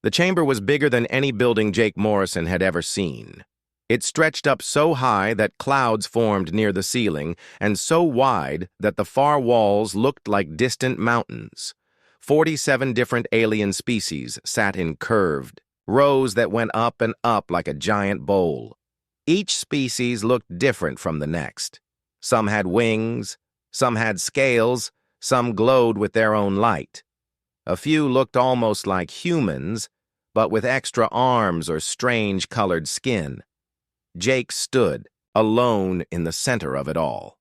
The chamber was bigger than any building Jake Morrison had ever seen. It stretched up so high that clouds formed near the ceiling, and so wide that the far walls looked like distant mountains. 47 different alien species sat in curved rows that went up and up like a giant bowl. Each species looked different from the next. Some had wings, some had scales, some glowed with their own light. A few looked almost like humans, but with extra arms or strange colored skin. Jake stood, alone in the center of it all.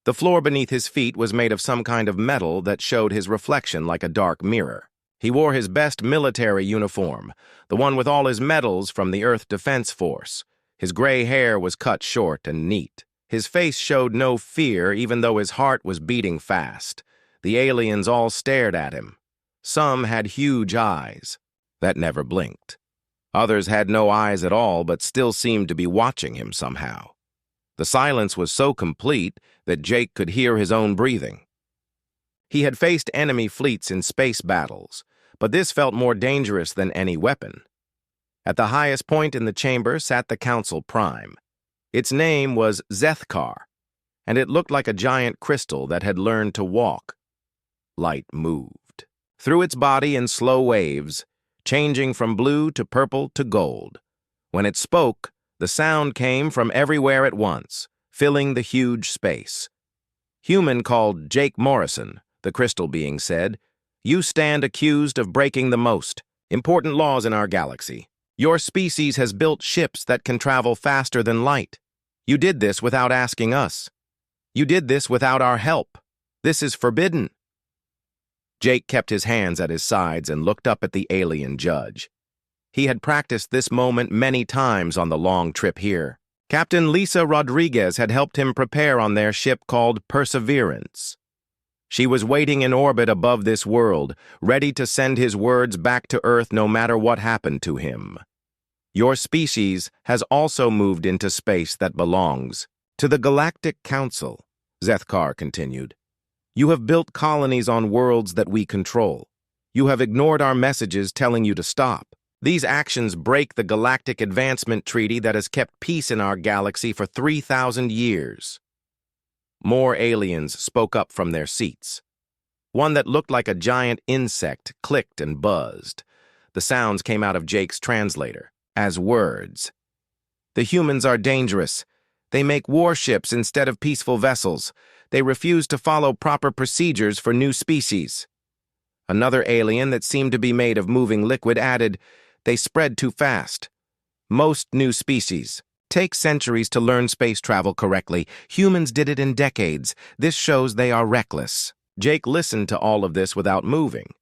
The floor beneath his feet was made of some kind of metal that showed his reflection like a dark mirror. He wore his best military uniform, the one with all his medals from the Earth Defense Force. His gray hair was cut short and neat. His face showed no fear, even though his heart was beating fast. The aliens all stared at him. Some had huge eyes that never blinked. Others had no eyes at all, but still seemed to be watching him somehow. The silence was so complete that Jake could hear his own breathing. He had faced enemy fleets in space battles, but this felt more dangerous than any weapon. At the highest point in the chamber sat the Council Prime. Its name was Zethkar, and it looked like a giant crystal that had learned to walk. Light moved through its body in slow waves, changing from blue to purple to gold. When it spoke, the sound came from everywhere at once, filling the huge space. Human called Jake Morrison, the crystal being said, "You stand accused of breaking the most important laws in our galaxy. Your species has built ships that can travel faster than light. You did this without asking us. You did this without our help. This is forbidden." Jake kept his hands at his sides and looked up at the alien judge. He had practiced this moment many times on the long trip here. Captain Lisa Rodriguez had helped him prepare on their ship called Perseverance. She was waiting in orbit above this world, ready to send his words back to Earth no matter what happened to him. Your species has also moved into space that belongs to the Galactic Council, Zethkar continued. You have built colonies on worlds that we control. You have ignored our messages telling you to stop. These actions break the Galactic Advancement Treaty that has kept peace in our galaxy for 3,000 years. More aliens spoke up from their seats. One that looked like a giant insect clicked and buzzed. The sounds came out of Jake's translator as words. The humans are dangerous. They make warships instead of peaceful vessels. They refuse to follow proper procedures for new species. Another alien that seemed to be made of moving liquid added, they spread too fast. Most new species take centuries to learn space travel correctly. Humans did it in decades. This shows they are reckless. Jake listened to all of this without moving.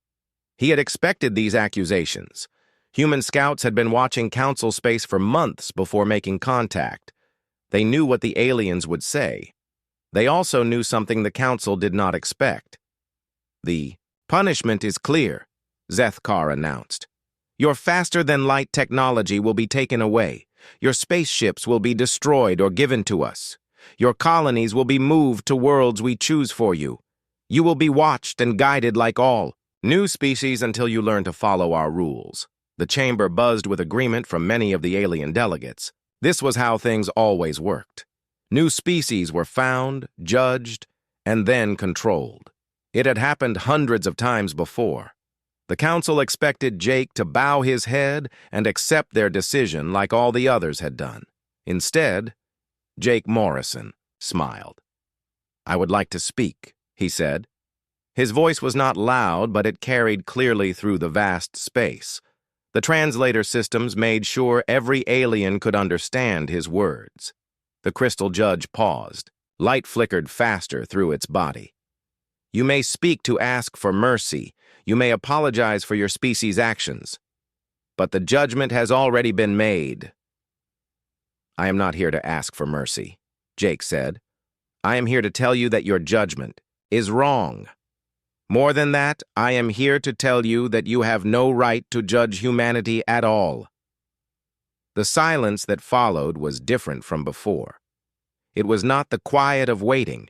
He had expected these accusations. Human scouts had been watching Council space for months before making contact. They knew what the aliens would say. They also knew something the Council did not expect. The punishment is clear, Zethkar announced. Your faster-than-light technology will be taken away. Your spaceships will be destroyed or given to us. Your colonies will be moved to worlds we choose for you. You will be watched and guided like all new species until you learn to follow our rules. The chamber buzzed with agreement from many of the alien delegates. This was how things always worked. New species were found, judged, and then controlled. It had happened hundreds of times before. The Council expected Jake to bow his head and accept their decision like all the others had done. Instead, Jake Morrison smiled. I would like to speak, he said. His voice was not loud, but it carried clearly through the vast space. The translator systems made sure every alien could understand his words. The crystal judge paused. Light flickered faster through its body. You may speak to ask for mercy. You may apologize for your species' actions. But the judgment has already been made. I am not here to ask for mercy, Jake said. I am here to tell you that your judgment is wrong. More than that, I am here to tell you that you have no right to judge humanity at all. The silence that followed was different from before. It was not the quiet of waiting.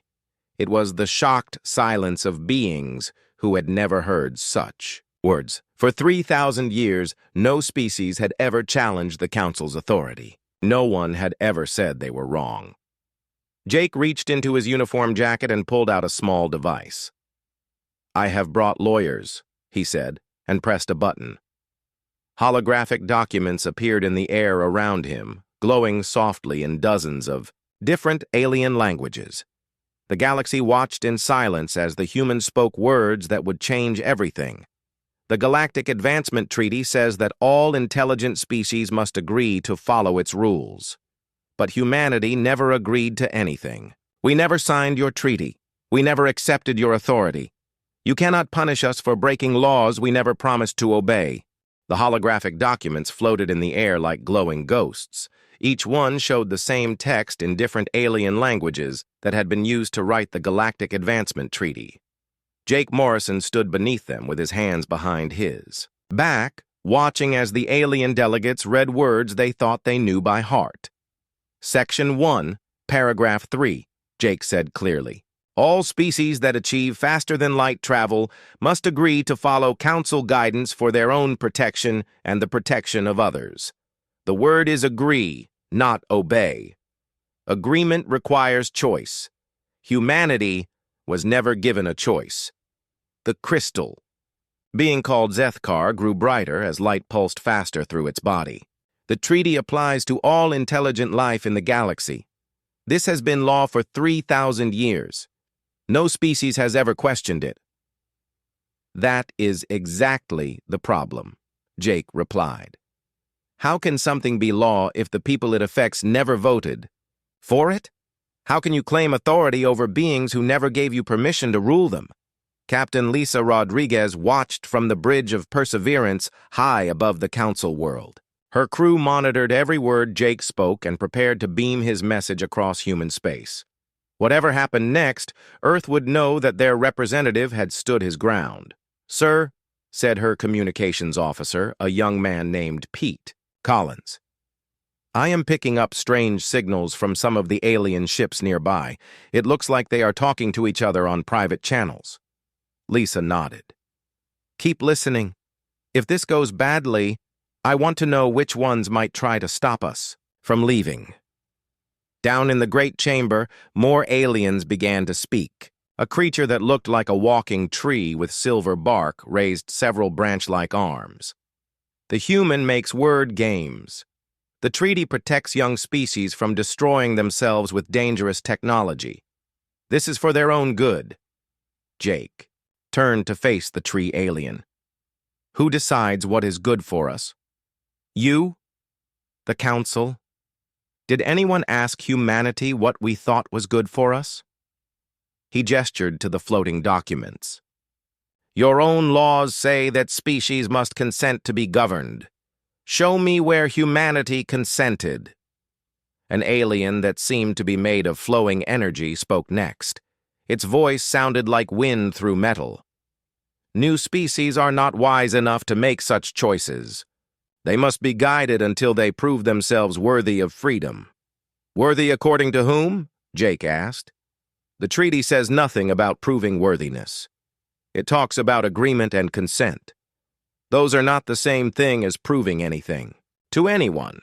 It was the shocked silence of beings who had never heard such words For 3,000 years, no species had ever challenged the Council's authority. No one had ever said they were wrong. Jake reached into his uniform jacket and pulled out a small device. "I have brought lawyers," he said, and pressed a button. Holographic documents appeared in the air around him, glowing softly in dozens of different alien languages. The galaxy watched in silence as the humans spoke words that would change everything. The Galactic Advancement Treaty says that all intelligent species must agree to follow its rules. But humanity never agreed to anything. "We never signed your treaty. We never accepted your authority. You cannot punish us for breaking laws we never promised to obey." The holographic documents floated in the air like glowing ghosts. Each one showed the same text in different alien languages that had been used to write the Galactic Advancement Treaty. Jake Morrison stood beneath them with his hands behind his back, watching as the alien delegates read words they thought they knew by heart. "Section 1, Paragraph 3, Jake said clearly. "All species that achieve faster-than-light travel must agree to follow Council guidance for their own protection and the protection of others. The word is agree, not obey. Agreement requires choice. Humanity was never given a choice." The crystal, being called Zethkar, grew brighter as light pulsed faster through its body. "The treaty applies to all intelligent life in the galaxy. This has been law for 3,000 years. No species has ever questioned it." "That is exactly the problem," Jake replied. "How can something be law if the people it affects never voted for it? How can you claim authority over beings who never gave you permission to rule them?" Captain Lisa Rodriguez watched from the Bridge of Perseverance high above the Council world. Her crew monitored every word Jake spoke and prepared to beam his message across human space. Whatever happened next, Earth would know that their representative had stood his ground. "Sir," said her communications officer, a young man named Pete Collins, "I am picking up strange signals from some of the alien ships nearby. It looks like they are talking to each other on private channels." Lisa nodded. "Keep listening. If this goes badly, I want to know which ones might try to stop us from leaving." Down in the great chamber, more aliens began to speak. A creature that looked like a walking tree with silver bark raised several branch-like arms. "The human makes word games. The treaty protects young species from destroying themselves with dangerous technology. This is for their own good." Jake turned to face the tree alien. "Who decides what is good for us? You? The Council? Did anyone ask humanity what we thought was good for us?" He gestured to the floating documents. "Your own laws say that species must consent to be governed. Show me where humanity consented." An alien that seemed to be made of flowing energy spoke next. Its voice sounded like wind through metal. "New species are not wise enough to make such choices. They must be guided until they prove themselves worthy of freedom." "Worthy according to whom?" Jake asked. "The treaty says nothing about proving worthiness. It talks about agreement and consent. Those are not the same thing as proving anything, to anyone."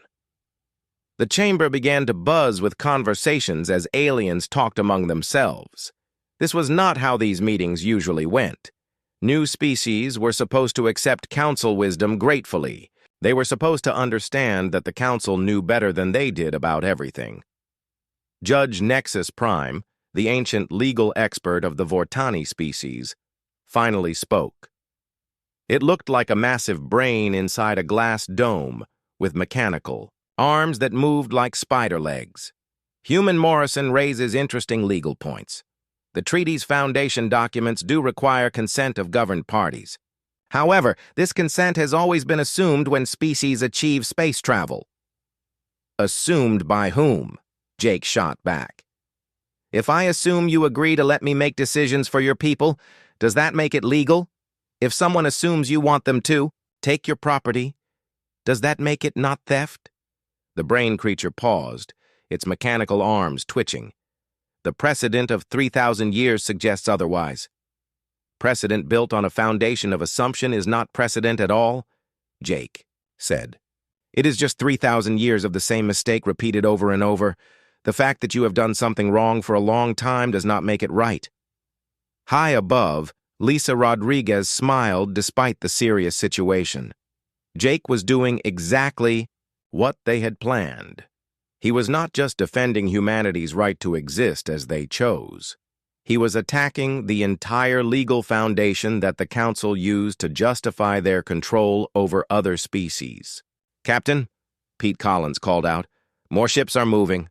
The chamber began to buzz with conversations as aliens talked among themselves. This was not how these meetings usually went. New species were supposed to accept Council wisdom gratefully. They were supposed to understand that the Council knew better than they did about everything. Judge Nexus Prime, the ancient legal expert of the Vortani species, finally spoke. It looked like a massive brain inside a glass dome with mechanical arms that moved like spider legs. "Human Morrison raises interesting legal points. The treaty's foundation documents do require consent of governed parties. However, this consent has always been assumed when species achieve space travel." "Assumed by whom?" Jake shot back. "If I assume you agree to let me make decisions for your people, does that make it legal? If someone assumes you want them to take your property, does that make it not theft?" The brain creature paused, its mechanical arms twitching. "The precedent of 3,000 years suggests otherwise." Precedent built on a foundation of assumption is not precedent at all, Jake said. It is just 3,000 years of the same mistake repeated over and over. The fact that you have done something wrong for a long time does not make it right. High above, Lisa Rodriguez smiled despite the serious situation. Jake was doing exactly what they had planned. He was not just defending humanity's right to exist as they chose. He was attacking the entire legal foundation that the Council used to justify their control over other species. "Captain," Pete Collins called out, "more ships are moving.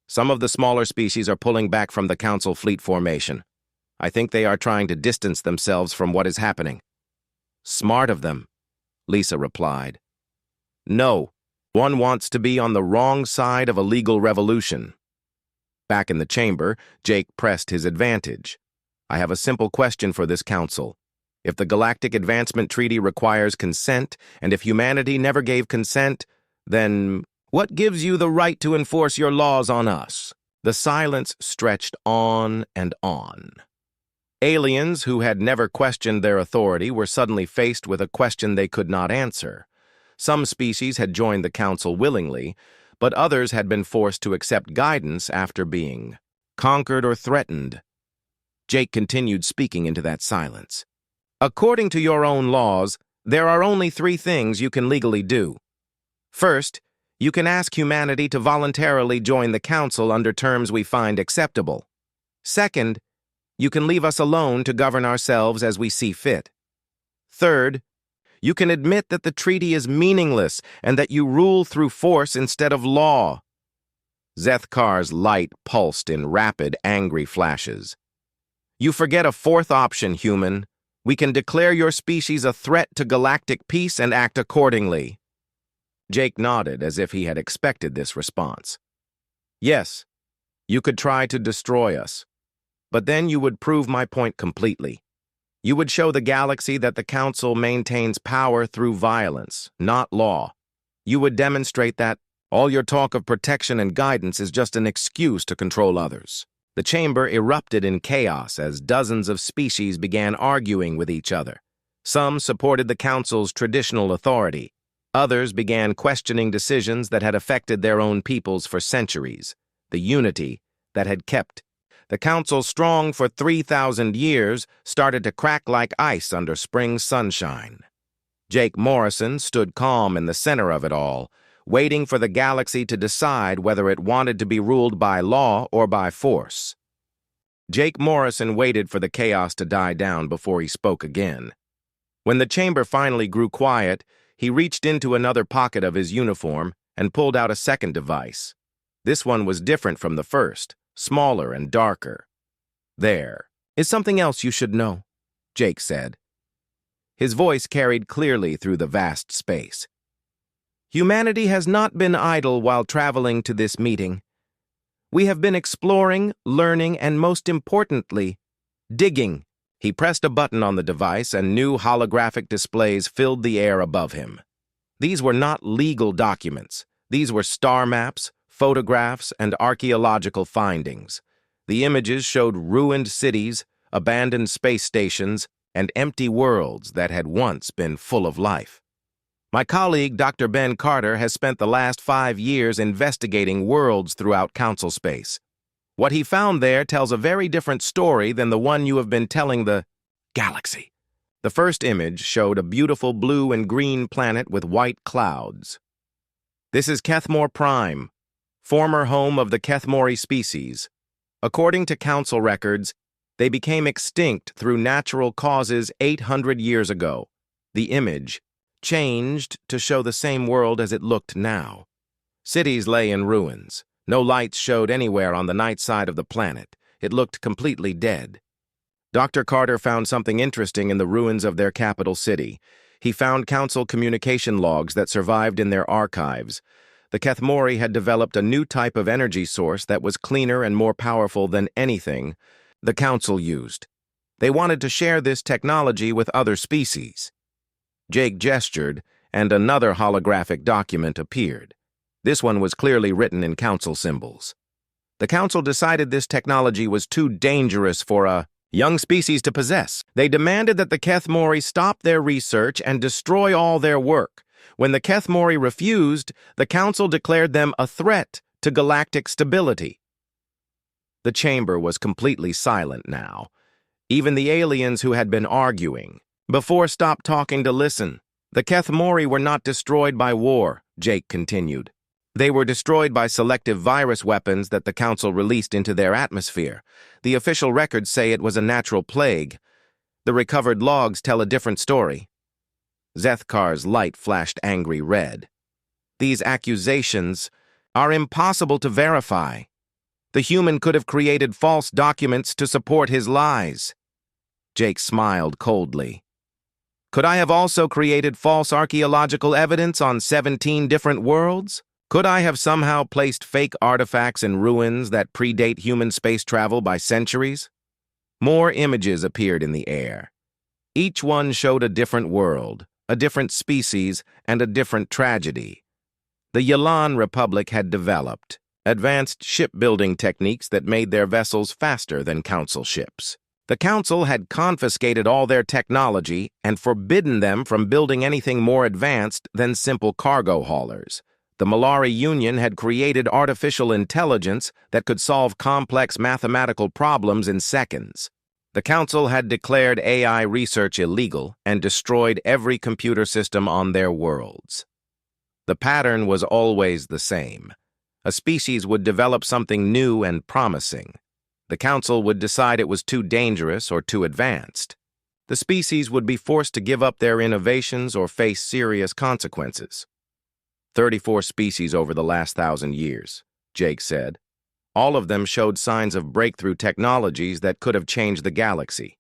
Some of the smaller species are pulling back from the Council fleet formation. I think they are trying to distance themselves from what is happening." "Smart of them," Lisa replied. "No, one wants to be on the wrong side of a legal revolution." Back in the chamber, Jake pressed his advantage. "I have a simple question for this council. If the Galactic Advancement Treaty requires consent, and if humanity never gave consent, then what gives you the right to enforce your laws on us?" The silence stretched on and on. Aliens who had never questioned their authority were suddenly faced with a question they could not answer. Some species had joined the council willingly, but others had been forced to accept guidance after being conquered or threatened. Jake continued speaking into that silence. "According to your own laws, there are only 3 things you can legally do. First, you can ask humanity to voluntarily join the council under terms we find acceptable. Second, you can leave us alone to govern ourselves as we see fit. Third, you can admit that the treaty is meaningless and that you rule through force instead of law." Zethkar's light pulsed in rapid, angry flashes. "You forget a 4th option, human. We can declare your species a threat to galactic peace and act accordingly." Jake nodded as if he had expected this response. "Yes, you could try to destroy us, but then you would prove my point completely. You would show the galaxy that the Council maintains power through violence, not law. You would demonstrate that all your talk of protection and guidance is just an excuse to control others." The chamber erupted in chaos as dozens of species began arguing with each other. Some supported the Council's traditional authority. Others began questioning decisions that had affected their own peoples for centuries, the unity that had kept the Council strong for 3,000 years started to crack like ice under spring sunshine. Jake Morrison stood calm in the center of it all, waiting for the galaxy to decide whether it wanted to be ruled by law or by force. Jake Morrison waited for the chaos to die down before he spoke again. When the chamber finally grew quiet, he reached into another pocket of his uniform and pulled out a second device. This one was different from the first, smaller and darker. "There is something else you should know," Jake said. His voice carried clearly through the vast space. "Humanity has not been idle while traveling to this meeting. We have been exploring, learning, and most importantly, digging." He pressed a button on the device and new holographic displays filled the air above him. These were not legal documents. These were star maps, photographs, and archaeological findings. The images showed ruined cities, abandoned space stations, and empty worlds that had once been full of life. My colleague, Dr. Ben Carter, has spent the last 5 years investigating worlds throughout Council space. What he found there tells a very different story than the one you have been telling the galaxy. The first image showed a beautiful blue and green planet with white clouds. "This is Kethmore Prime, former home of the Kethmori species. According to Council records, they became extinct through natural causes 800 years ago. The image changed to show the same world as it looked now. Cities lay in ruins. No lights showed anywhere on the night side of the planet. It looked completely dead. Dr. Carter found something interesting in the ruins of their capital city. He found Council communication logs that survived in their archives. The Kethmori had developed a new type of energy source that was cleaner and more powerful than anything the Council used. They wanted to share this technology with other species." Jake gestured, and another holographic document appeared. This one was clearly written in Council symbols. "The Council decided this technology was too dangerous for a young species to possess. They demanded that the Kethmori stop their research and destroy all their work. When the Kethmori refused, the Council declared them a threat to galactic stability. The chamber was completely silent now. Even the aliens who had been arguing before stopped talking to listen. The Kethmori were not destroyed by war, Jake continued. They were destroyed by selective virus weapons that the Council released into their atmosphere. The official records say it was a natural plague. The recovered logs tell a different story. Zethkar's light flashed angry red. These accusations are impossible to verify. The human could have created false documents to support his lies. Jake smiled coldly. Could I have also created false archaeological evidence on 17 different worlds? Could I have somehow placed fake artifacts in ruins that predate human space travel by centuries? More images appeared in the air. Each one showed a different world, a different species, and a different tragedy. The Yelan Republic had developed advanced shipbuilding techniques that made their vessels faster than Council ships. The Council had confiscated all their technology and forbidden them from building anything more advanced than simple cargo haulers. The Malari Union had created artificial intelligence that could solve complex mathematical problems in seconds. The Council had declared AI research illegal and destroyed every computer system on their worlds. The pattern was always the same. A species would develop something new and promising. The Council would decide it was too dangerous or too advanced. The species would be forced to give up their innovations or face serious consequences. 34 species over the last 1,000 years, Jake said. All of them showed signs of breakthrough technologies that could have changed the galaxy.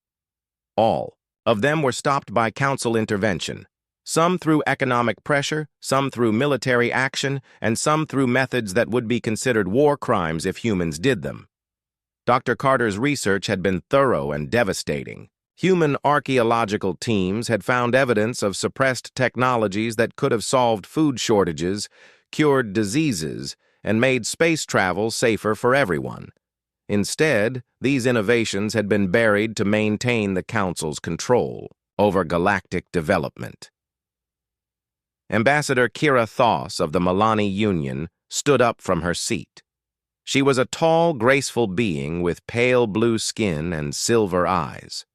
All of them were stopped by Council intervention, some through economic pressure, some through military action, and some through methods that would be considered war crimes if humans did them. Dr. Carter's research had been thorough and devastating. Human archaeological teams had found evidence of suppressed technologies that could have solved food shortages, cured diseases, and made space travel safer for everyone. Instead, these innovations had been buried to maintain the Council's control over galactic development. Ambassador Kira Thoss of the Malani Union stood up from her seat. She was a tall, graceful being with pale blue skin and silver eyes.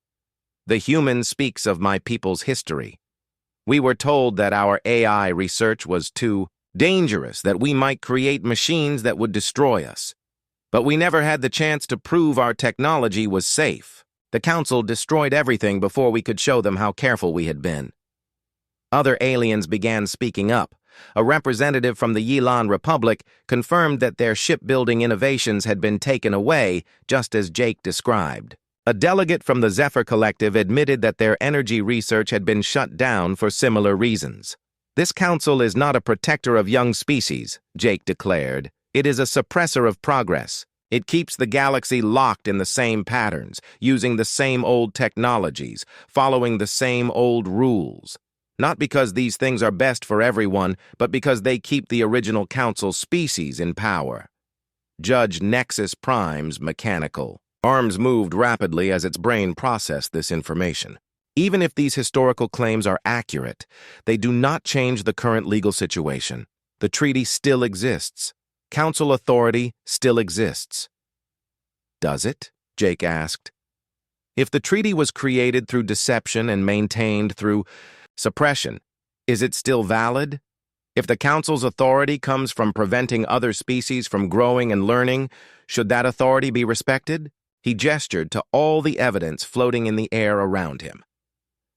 The human speaks of my people's history. We were told that our AI research was too dangerous, that we might create machines that would destroy us. But we never had the chance to prove our technology was safe. The Council destroyed everything before we could show them how careful we had been. Other aliens began speaking up. A representative from the Yelan Republic confirmed that their shipbuilding innovations had been taken away, just as Jake described. A delegate from the Zephyr Collective admitted that their energy research had been shut down for similar reasons. This council is not a protector of young species, Jake declared. It is a suppressor of progress. It keeps the galaxy locked in the same patterns, using the same old technologies, following the same old rules. Not because these things are best for everyone, but because they keep the original council species in power. Judge Nexus Prime's mechanical arms moved rapidly as its brain processed this information. Even if these historical claims are accurate, they do not change the current legal situation. The treaty still exists. Council authority still exists. Does it? Jake asked. If the treaty was created through deception and maintained through suppression, is it still valid? If the Council's authority comes from preventing other species from growing and learning, should that authority be respected? He gestured to all the evidence floating in the air around him.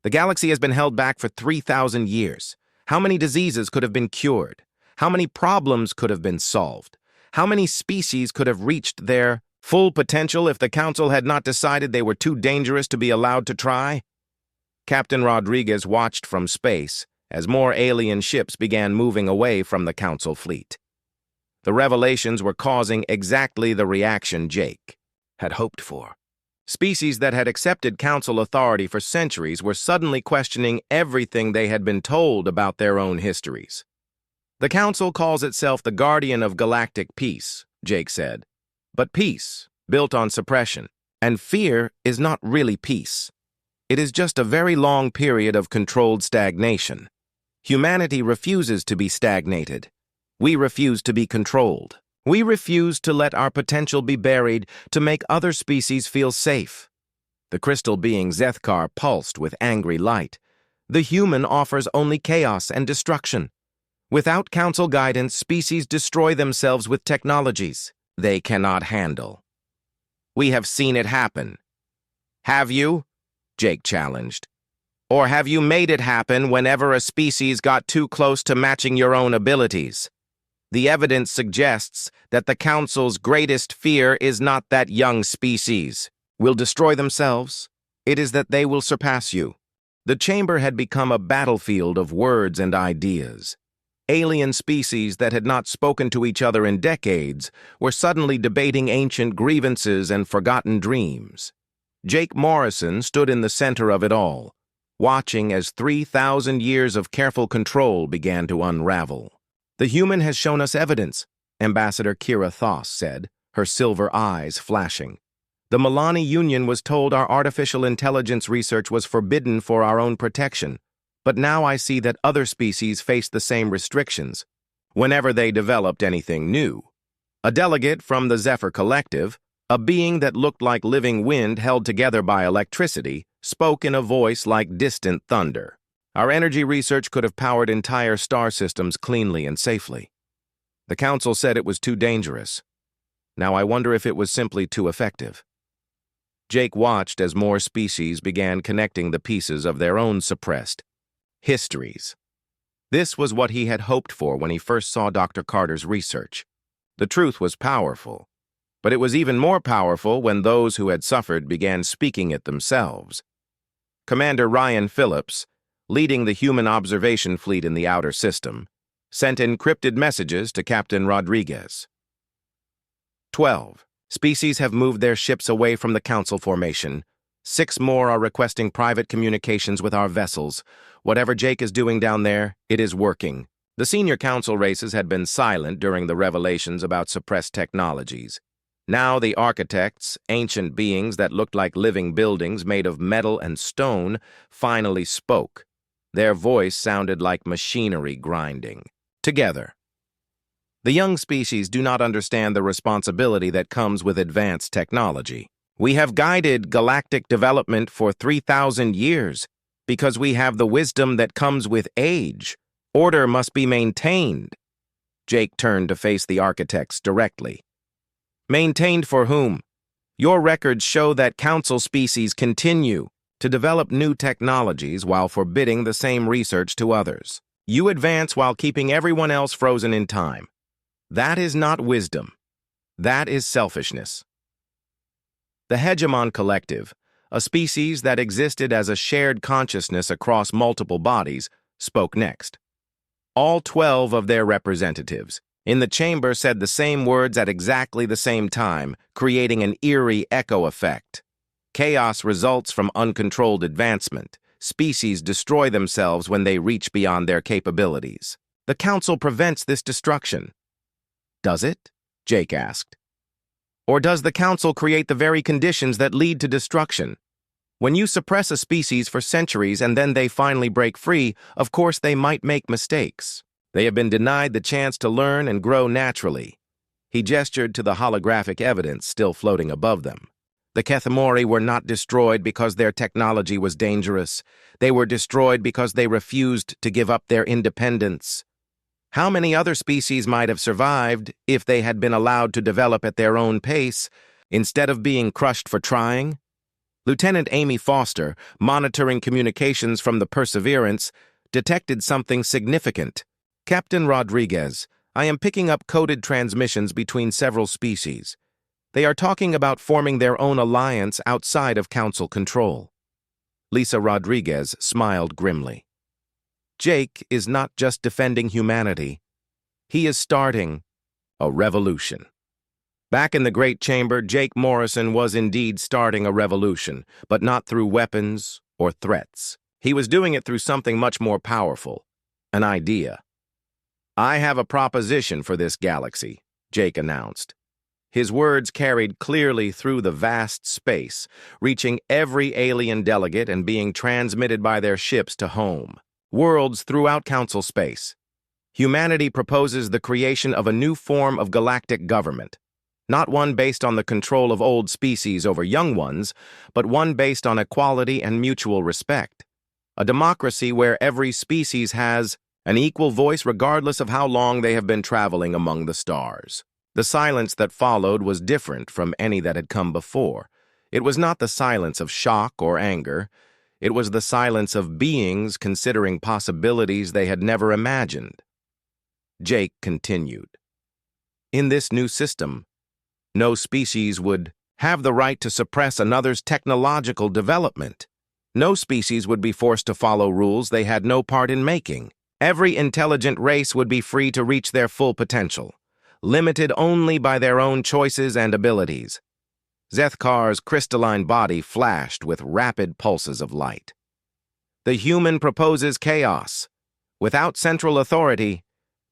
The galaxy has been held back for 3,000 years. How many diseases could have been cured? How many problems could have been solved? How many species could have reached their full potential if the Council had not decided they were too dangerous to be allowed to try? Captain Rodriguez watched from space as more alien ships began moving away from the Council fleet. The revelations were causing exactly the reaction Jake had hoped for. Species that had accepted Council authority for centuries were suddenly questioning everything they had been told about their own histories. The Council calls itself the Guardian of Galactic Peace, Jake said. But peace, built on suppression, And fear is not really peace. It is just a very long period of controlled stagnation. Humanity refuses to be stagnated. We refuse to be controlled. We refuse to let our potential be buried to make other species feel safe. The crystal being Zethkar pulsed with angry light. The human offers only chaos and destruction. Without council guidance, species destroy themselves with technologies they cannot handle. We have seen it happen. Have you? Jake challenged. Or have you made it happen whenever a species got too close to matching your own abilities? The evidence suggests that the Council's greatest fear is not that young species will destroy themselves. It is that they will surpass you. The chamber had become a battlefield of words and ideas. Alien species that had not spoken to each other in decades were suddenly debating ancient grievances and forgotten dreams. Jake Morrison stood in the center of it all, watching as 3,000 years of careful control began to unravel. The human has shown us evidence, Ambassador Kira Thoss said, her silver eyes flashing. The Milani Union was told our artificial intelligence research was forbidden for our own protection, but now I see that other species face the same restrictions whenever they developed anything new. A delegate from the Zephyr Collective, a being that looked like living wind held together by electricity, spoke in a voice like distant thunder. Our energy research could have powered entire star systems cleanly and safely. The Council said it was too dangerous. Now I wonder if it was simply too effective. Jake watched as more species began connecting the pieces of their own suppressed histories. This was what he had hoped for when he first saw Dr. Carter's research. The truth was powerful, but it was even more powerful when those who had suffered began speaking it themselves. Commander Ryan Phillips, leading the human observation fleet in the outer system, sent encrypted messages to Captain Rodriguez. 12. Species have moved their ships away from the Council formation. 6 more are requesting private communications with our vessels. Whatever Jake is doing down there, it is working. The senior Council races had been silent during the revelations about suppressed technologies. Now the architects, ancient beings that looked like living buildings made of metal and stone, finally spoke. Their voice sounded like machinery grinding. Together. The young species do not understand the responsibility that comes with advanced technology. We have guided galactic development for 3,000 years because we have the wisdom that comes with age. Order must be maintained. Jake turned to face the architects directly. Maintained for whom? Your records show that Council species continue to develop new technologies while forbidding the same research to others. You advance while keeping everyone else frozen in time. That is not wisdom. That is selfishness. The Hegemon Collective, a species that existed as a shared consciousness across multiple bodies, spoke next. All 12 of their representatives in the chamber said the same words at exactly the same time, creating an eerie echo effect. Chaos results from uncontrolled advancement. Species destroy themselves when they reach beyond their capabilities. The Council prevents this destruction. Does it? Jake asked. Or does the Council create the very conditions that lead to destruction? When you suppress a species for centuries and then they finally break free, of course they might make mistakes. They have been denied the chance to learn and grow naturally. He gestured to the holographic evidence still floating above them. The Kethamori were not destroyed because their technology was dangerous. They were destroyed because they refused to give up their independence. How many other species might have survived if they had been allowed to develop at their own pace instead of being crushed for trying? Lieutenant Amy Foster, monitoring communications from the Perseverance, detected something significant. Captain Rodriguez, I am picking up coded transmissions between several species. They are talking about forming their own alliance outside of Council control. Lisa Rodriguez smiled grimly. Jake is not just defending humanity. He is starting a revolution. Back in the Great Chamber, Jake Morrison was indeed starting a revolution, but not through weapons or threats. He was doing it through something much more powerful, an idea. I have a proposition for this galaxy, Jake announced. His words carried clearly through the vast space, reaching every alien delegate and being transmitted by their ships to home. Worlds throughout Council space. Humanity proposes the creation of a new form of galactic government, not one based on the control of old species over young ones, but one based on equality and mutual respect. A democracy where every species has an equal voice regardless of how long they have been traveling among the stars. The silence that followed was different from any that had come before. It was not the silence of shock or anger. It was the silence of beings considering possibilities they had never imagined. Jake continued. In this new system, no species would have the right to suppress another's technological development. No species would be forced to follow rules they had no part in making. Every intelligent race would be free to reach their full potential, limited only by their own choices and abilities. Zethkar's crystalline body flashed with rapid pulses of light. The human proposes chaos. Without central authority,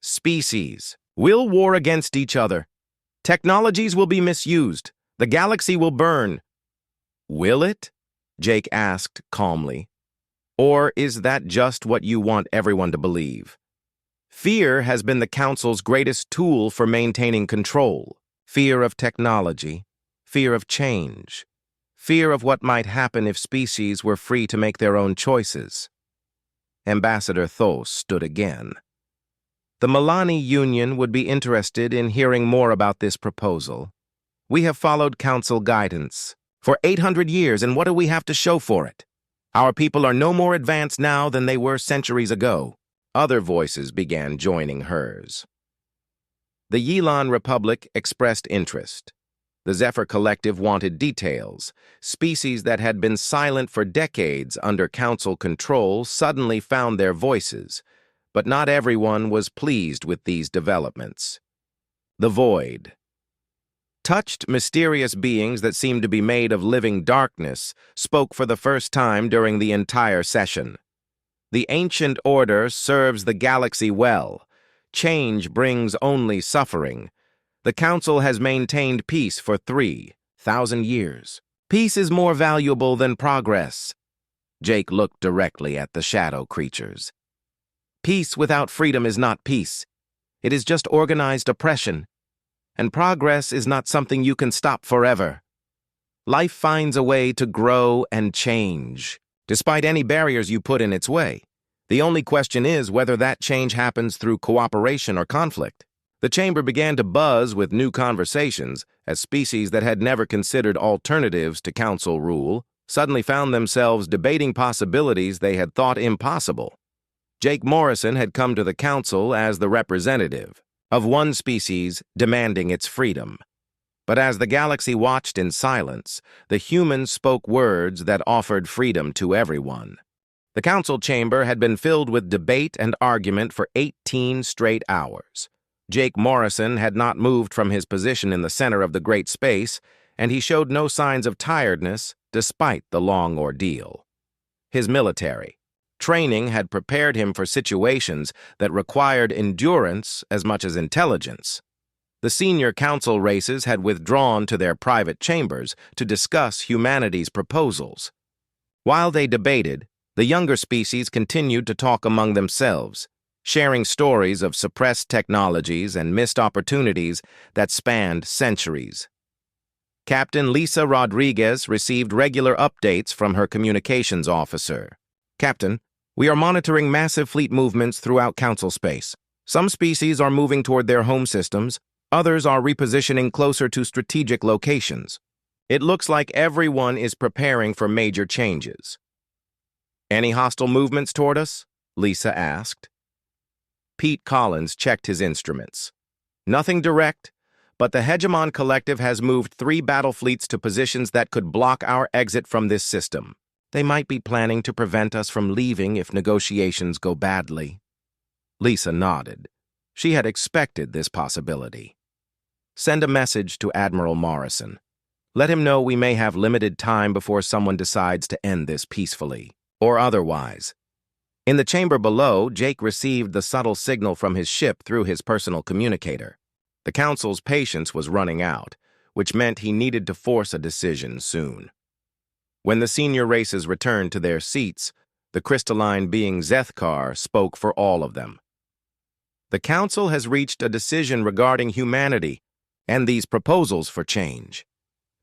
species will war against each other. Technologies will be misused. The galaxy will burn. Will it? Jake asked calmly. Or is that just what you want everyone to believe? Fear has been the Council's greatest tool for maintaining control. Fear of technology, fear of change, fear of what might happen if species were free to make their own choices. Ambassador Thos stood again. The Milani Union would be interested in hearing more about this proposal. We have followed Council guidance for 800 years, and what do we have to show for it? Our people are no more advanced now than they were centuries ago. Other voices began joining hers. The Yilan Republic expressed interest. The Zephyr Collective wanted details. Species that had been silent for decades under Council control suddenly found their voices, but not everyone was pleased with these developments. The Void. Touched, mysterious beings that seemed to be made of living darkness spoke for the first time during the entire session. The ancient order serves the galaxy well. Change brings only suffering. The Council has maintained peace for 3,000 years. Peace is more valuable than progress. Jake looked directly at the shadow creatures. Peace without freedom is not peace. It is just organized oppression. And progress is not something you can stop forever. Life finds a way to grow and change, despite any barriers you put in its way. The only question is whether that change happens through cooperation or conflict. The chamber began to buzz with new conversations as species that had never considered alternatives to Council rule suddenly found themselves debating possibilities they had thought impossible. Jake Morrison had come to the Council as the representative of one species demanding its freedom. But as the galaxy watched in silence, the humans spoke words that offered freedom to everyone. The Council chamber had been filled with debate and argument for 18 straight hours. Jake Morrison had not moved from his position in the center of the great space, and he showed no signs of tiredness despite the long ordeal. His military training had prepared him for situations that required endurance as much as intelligence. The senior Council races had withdrawn to their private chambers to discuss humanity's proposals. While they debated, the younger species continued to talk among themselves, sharing stories of suppressed technologies and missed opportunities that spanned centuries. Captain Lisa Rodriguez received regular updates from her communications officer. Captain, we are monitoring massive fleet movements throughout Council space. Some species are moving toward their home systems, others are repositioning closer to strategic locations. It looks like everyone is preparing for major changes. Any hostile movements toward us? Lisa asked. Pete Collins checked his instruments. Nothing direct, but the Hegemon Collective has moved 3 battle fleets to positions that could block our exit from this system. They might be planning to prevent us from leaving if negotiations go badly. Lisa nodded. She had expected this possibility. Send a message to Admiral Morrison. Let him know we may have limited time before someone decides to end this peacefully, or otherwise. In the chamber below, Jake received the subtle signal from his ship through his personal communicator. The Council's patience was running out. which meant he needed to force a decision soon. When the senior races returned to their seats, the crystalline being Zethkar spoke for all of them. The Council has reached a decision regarding humanity and these proposals for change.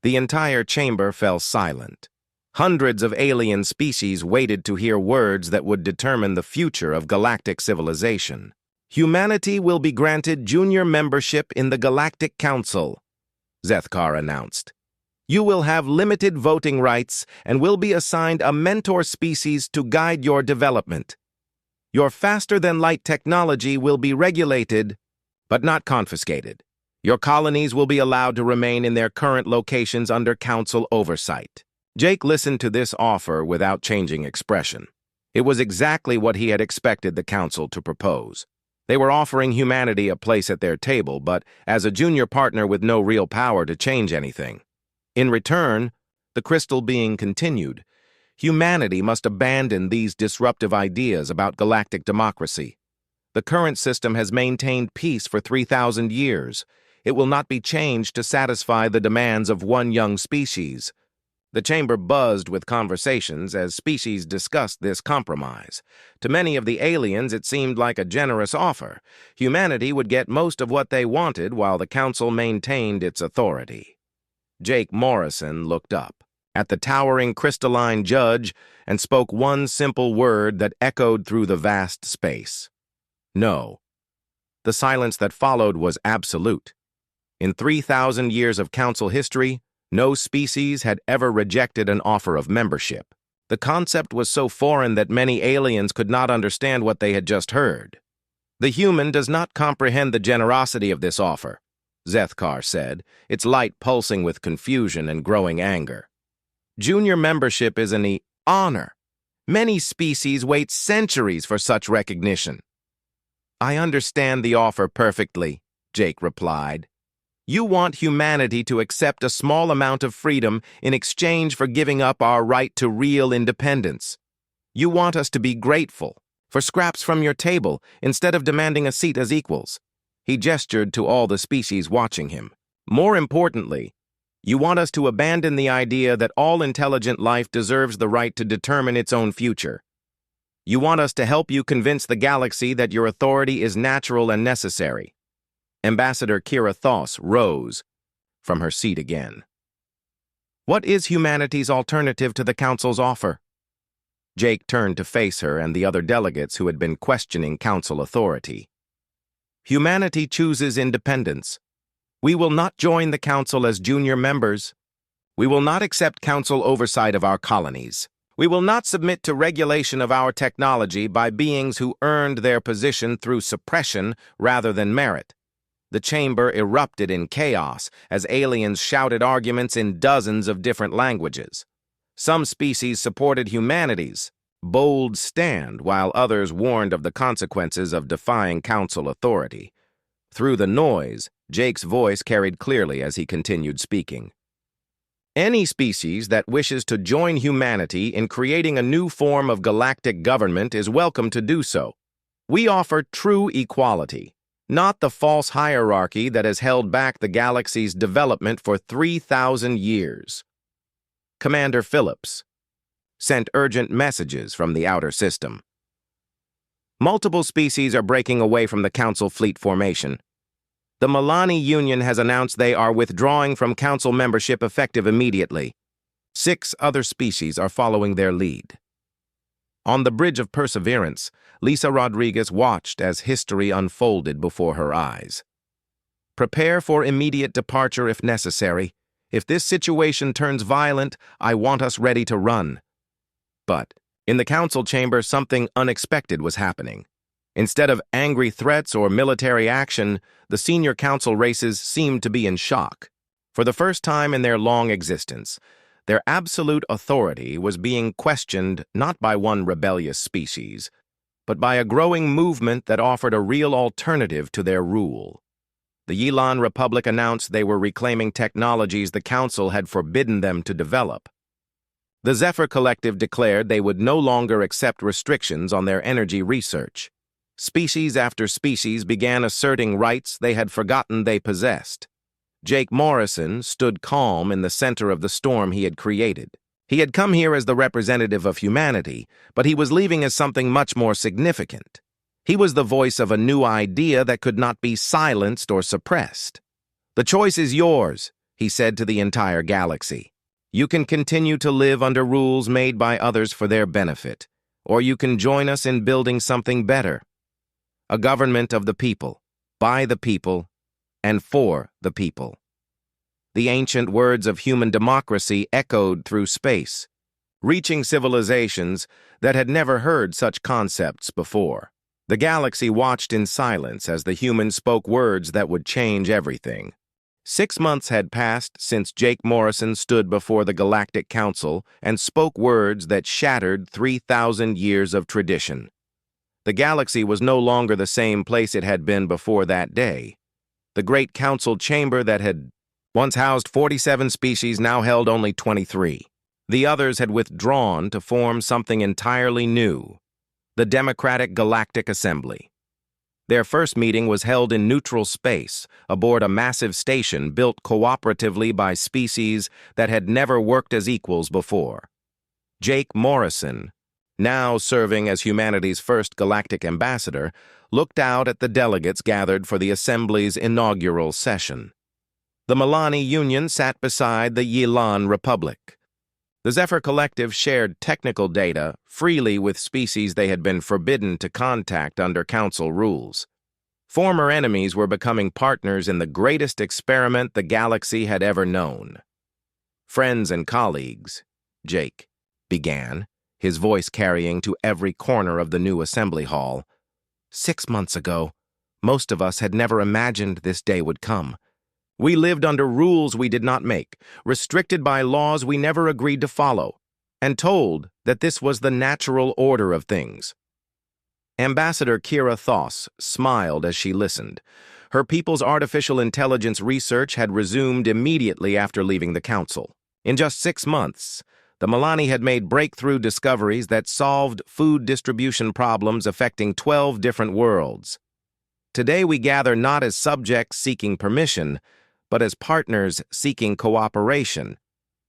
The entire chamber fell silent. Hundreds of alien species waited to hear words that would determine the future of galactic civilization. Humanity will be granted junior membership in the Galactic Council, Zethkar announced. You will have limited voting rights and will be assigned a mentor species to guide your development. Your faster-than-light technology will be regulated, but not confiscated. Your colonies will be allowed to remain in their current locations under Council oversight. Jake listened to this offer without changing expression. It was exactly what he had expected the Council to propose. They were offering humanity a place at their table, but as a junior partner with no real power to change anything. In return, the crystal being continued, humanity must abandon these disruptive ideas about galactic democracy. The current system has maintained peace for 3,000 years. It will not be changed to satisfy the demands of one young species. The chamber buzzed with conversations as species discussed this compromise. To many of the aliens, it seemed like a generous offer. Humanity would get most of what they wanted while the Council maintained its authority. Jake Morrison looked up at the towering crystalline judge and spoke one simple word that echoed through the vast space. No. The silence that followed was absolute. In 3,000 years of Council history, no species had ever rejected an offer of membership. The concept was so foreign that many aliens could not understand what they had just heard. The human does not comprehend the generosity of this offer, Zethkar said, its light pulsing with confusion and growing anger. Junior membership is an honor. Many species wait centuries for such recognition. I understand the offer perfectly, Jake replied. You want humanity to accept a small amount of freedom in exchange for giving up our right to real independence. You want us to be grateful for scraps from your table instead of demanding a seat as equals. He gestured to all the species watching him. More importantly, you want us to abandon the idea that all intelligent life deserves the right to determine its own future. You want us to help you convince the galaxy that your authority is natural and necessary. Ambassador Kira Thoss rose from her seat again. What is humanity's alternative to the Council's offer? Jake turned to face her and the other delegates who had been questioning Council authority. Humanity chooses independence. We will not join the Council as junior members. We will not accept Council oversight of our colonies. We will not submit to regulation of our technology by beings who earned their position through suppression rather than merit. The chamber erupted in chaos as aliens shouted arguments in dozens of different languages. Some species supported humanity's bold stand, while others warned of the consequences of defying Council authority. Through the noise, Jake's voice carried clearly as he continued speaking. Any species that wishes to join humanity in creating a new form of galactic government is welcome to do so. We offer true equality, not the false hierarchy that has held back the galaxy's development for 3,000 years. Commander Phillips sent urgent messages from the outer system. Multiple species are breaking away from the Council fleet formation. The Milani Union has announced they are withdrawing from Council membership effective immediately. 6 other species are following their lead. On the Bridge of Perseverance, Lisa Rodriguez watched as history unfolded before her eyes. Prepare for immediate departure if necessary. If this situation turns violent, I want us ready to run. But in the Council chamber, something unexpected was happening. Instead of angry threats or military action, the senior Council races seemed to be in shock. For the first time in their long existence, their absolute authority was being questioned not by one rebellious species, but by a growing movement that offered a real alternative to their rule. The Yilan Republic announced they were reclaiming technologies the Council had forbidden them to develop. The Zephyr Collective declared they would no longer accept restrictions on their energy research. Species after species began asserting rights they had forgotten they possessed. Jake Morrison stood calm in the center of the storm he had created. He had come here as the representative of humanity, but he was leaving as something much more significant. He was the voice of a new idea that could not be silenced or suppressed. "The choice is yours," he said to the entire galaxy. "You can continue to live under rules made by others for their benefit, or you can join us in building something better. A government of the people, by the people, and for the people." The ancient words of human democracy echoed through space, reaching civilizations that had never heard such concepts before. The galaxy watched in silence as the humans spoke words that would change everything. 6 months had passed since Jake Morrison stood before the Galactic Council and spoke words that shattered 3,000 years of tradition. The galaxy was no longer the same place it had been before that day. The great council chamber that had once housed 47 species now held only 23. The others had withdrawn to form something entirely new, the Democratic Galactic Assembly. Their first meeting was held in neutral space, aboard a massive station built cooperatively by species that had never worked as equals before. Jake Morrison, now serving as humanity's first galactic ambassador, looked out at the delegates gathered for the Assembly's inaugural session. The Milani Union sat beside the Yilan Republic. The Zephyr Collective shared technical data freely with species they had been forbidden to contact under Council rules. Former enemies were becoming partners in the greatest experiment the galaxy had ever known. "Friends and colleagues," Jake began, his voice carrying to every corner of the new assembly hall. 6 months ago, most of us had never imagined this day would come. We lived under rules we did not make, restricted by laws we never agreed to follow, and told that this was the natural order of things. Ambassador Kira Thoss smiled as she listened. Her people's artificial intelligence research had resumed immediately after leaving the council. In just 6 months, the Milani had made breakthrough discoveries that solved food distribution problems affecting 12 different worlds. "Today we gather not as subjects seeking permission, but as partners seeking cooperation,"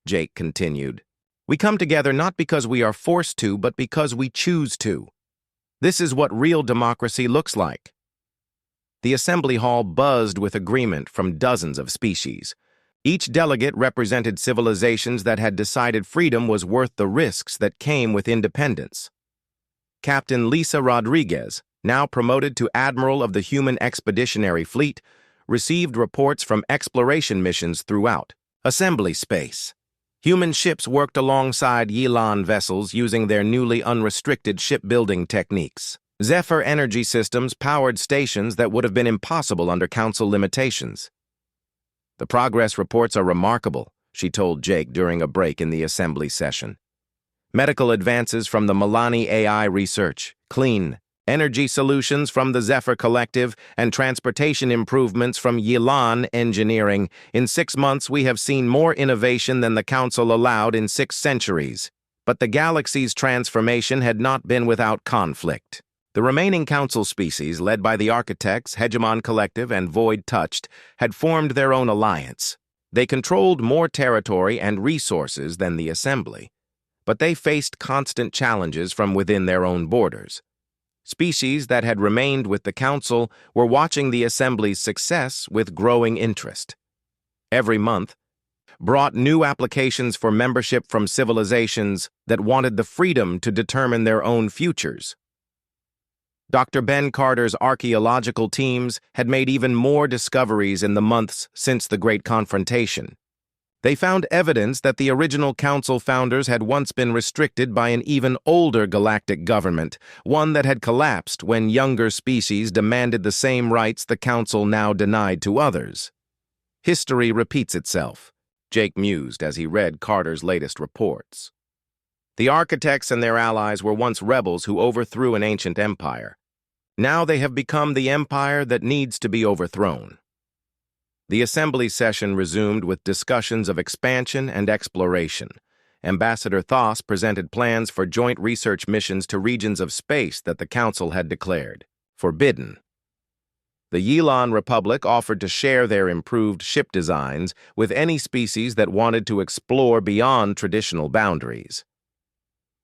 Jake continued. "We come together not because we are forced to, but because we choose to. This is what real democracy looks like." The assembly hall buzzed with agreement from dozens of species. Each delegate represented civilizations that had decided freedom was worth the risks that came with independence. Captain Lisa Rodriguez, now promoted to Admiral of the Human Expeditionary Fleet, received reports from exploration missions throughout assembly space. Human ships worked alongside Yilan vessels using their newly unrestricted shipbuilding techniques. Zephyr energy systems powered stations that would have been impossible under Council limitations. "The progress reports are remarkable," she told Jake during a break in the assembly session. "Medical advances from the Milani AI research, clean energy solutions from the Zephyr Collective, and transportation improvements from Yilan Engineering. In 6 months, we have seen more innovation than the Council allowed in 6 centuries. But the galaxy's transformation had not been without conflict. The remaining Council species, led by the Architects, Hegemon Collective, and Void Touched, had formed their own alliance. They controlled more territory and resources than the Assembly, but they faced constant challenges from within their own borders. Species that had remained with the Council were watching the Assembly's success with growing interest. Every month brought new applications for membership from civilizations that wanted the freedom to determine their own futures. Dr. Ben Carter's archaeological teams had made even more discoveries in the months since the Great Confrontation. They found evidence that the original Council founders had once been restricted by an even older galactic government, one that had collapsed when younger species demanded the same rights the Council now denied to others. "History repeats itself," Jake mused as he read Carter's latest reports. "The Architects and their allies were once rebels who overthrew an ancient empire. Now they have become the empire that needs to be overthrown." The assembly session resumed with discussions of expansion and exploration. Ambassador Thoss presented plans for joint research missions to regions of space that the Council had declared forbidden. The Yilan Republic offered to share their improved ship designs with any species that wanted to explore beyond traditional boundaries.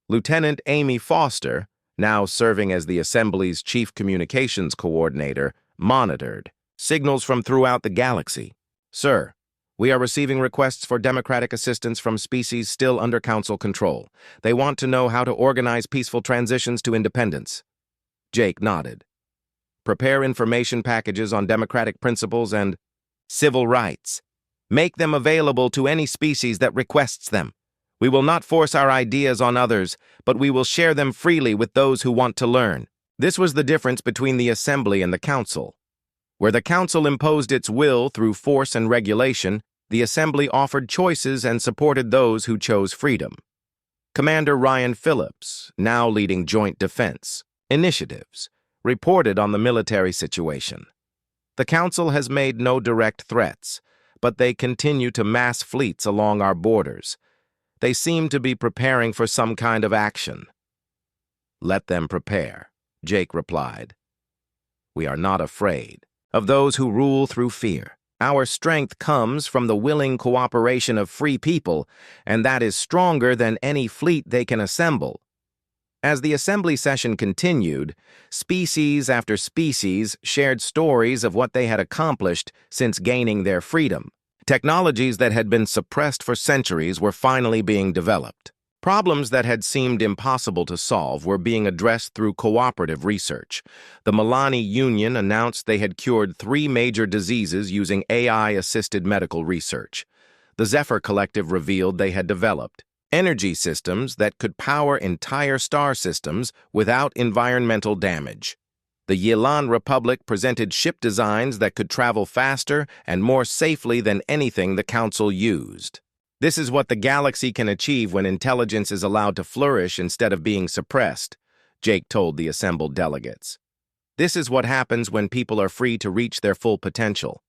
Lieutenant Amy Foster, now serving as the Assembly's chief communications coordinator, monitored signals from throughout the galaxy. "Sir, we are receiving requests for democratic assistance from species still under Council control. They want to know how to organize peaceful transitions to independence." Jake nodded. "Prepare information packages on democratic principles and civil rights. Make them available to any species that requests them. We will not force our ideas on others, but we will share them freely with those who want to learn." This was the difference between the Assembly and the Council. Where the Council imposed its will through force and regulation, the Assembly offered choices and supported those who chose freedom. Commander Ryan Phillips, now leading Joint Defense Initiatives, reported on the military situation. "The Council has made no direct threats, but they continue to mass fleets along our borders. They seem to be preparing for some kind of action." "Let them prepare," Jake replied. "We are not afraid of those who rule through fear. Our strength comes from the willing cooperation of free people, and that is stronger than any fleet they can assemble." As the Assembly session continued, species after species shared stories of what they had accomplished since gaining their freedom. Technologies that had been suppressed for centuries were finally being developed. Problems that had seemed impossible to solve were being addressed through cooperative research. The Milani Union announced they had cured 3 major diseases using AI-assisted medical research. The Zephyr Collective revealed they had developed energy systems that could power entire star systems without environmental damage. The Yilan Republic presented ship designs that could travel faster and more safely than anything the Council used. This is what the galaxy can achieve when intelligence is allowed to flourish instead of being suppressed, Jake told the assembled delegates. This is what happens when people are free to reach their full potential.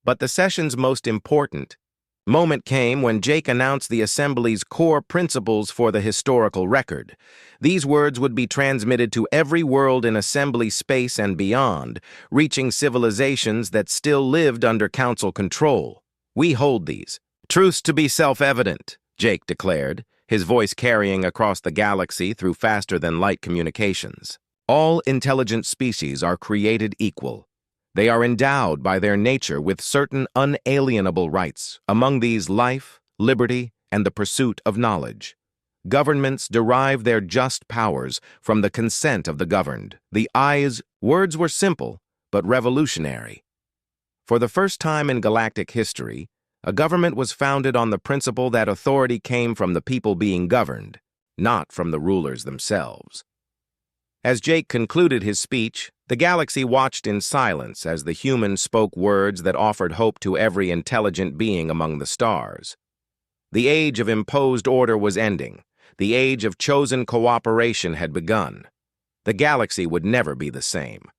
But the session's most important moment came when Jake announced the Assembly's core principles for the historical record. These words would be transmitted to every world in Assembly space and beyond, reaching civilizations that still lived under Council control. "We hold these truths to be self-evident," Jake declared, his voice carrying across the galaxy through faster-than-light communications. "All intelligent species are created equal. They are endowed by their nature with certain unalienable rights, among these life, liberty, and the pursuit of knowledge. Governments derive their just powers from the consent of the governed. The words were simple, but revolutionary. For the first time in galactic history, a government was founded on the principle that authority came from the people being governed, not from the rulers themselves. As Jake concluded his speech, the galaxy watched in silence as the humans spoke words that offered hope to every intelligent being among the stars. The age of imposed order was ending. The age of chosen cooperation had begun. The galaxy would never be the same.